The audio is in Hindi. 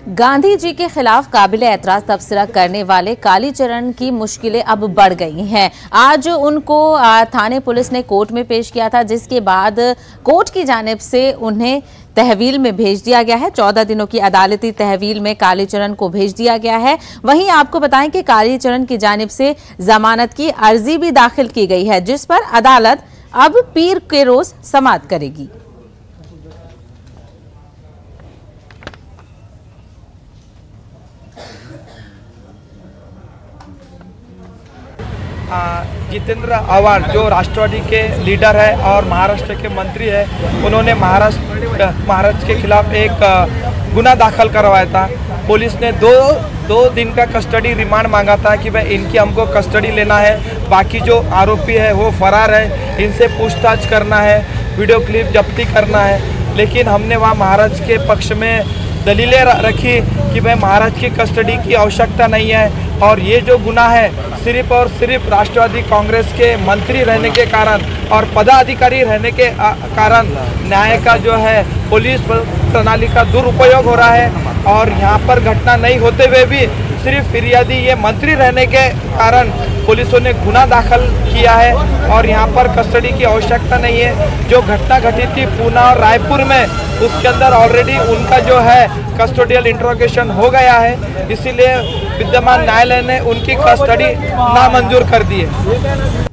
गांधी जी के खिलाफ काबिल एतराज तबसरा करने वाले कालीचरण की मुश्किलें अब बढ़ गई हैं। आज उनको थाने पुलिस ने कोर्ट में पेश किया था, जिसके बाद कोर्ट की जानिब से उन्हें तहवील में भेज दिया गया है। 14 दिनों की अदालती तहवील में कालीचरण को भेज दिया गया है। वहीं आपको बताएं कि कालीचरण की जानिब से जमानत की अर्जी भी दाखिल की गई है, जिस पर अदालत अब पीर के रोज समाअत करेगी। जितेंद्र आव्हाड जो राष्ट्रवादी के लीडर है और महाराष्ट्र के मंत्री है, उन्होंने महाराष्ट्र के खिलाफ एक गुना दाखिल करवाया था। पुलिस ने दो दिन का कस्टडी रिमांड मांगा था कि भाई इनकी हमको कस्टडी लेना है, बाकी जो आरोपी है वो फरार है, इनसे पूछताछ करना है, वीडियो क्लिप जब्ती करना है। लेकिन हमने वहाँ महाराष्ट्र के पक्ष में दलीलें रखी कि भाई महाराष्ट्र की कस्टडी की आवश्यकता नहीं है और ये जो गुनाह है सिर्फ और सिर्फ राष्ट्रवादी कांग्रेस के मंत्री रहने के कारण और पदाधिकारी रहने के कारण न्याय का जो है पुलिस प्रणाली का दुरुपयोग हो रहा है। और यहाँ पर घटना नहीं होते हुए भी सिर्फ फिरियादी ये मंत्री रहने के कारण पुलिसों ने गुना दाखिल किया है और यहाँ पर कस्टडी की आवश्यकता नहीं है। जो घटना घटी थी पूना और रायपुर में, उसके अंदर ऑलरेडी उनका जो है कस्टोडियल इंट्रोगेशन हो गया है, इसीलिए विद्यमान न्यायालय ने उनकी कस्टडी नामंजूर कर दी है।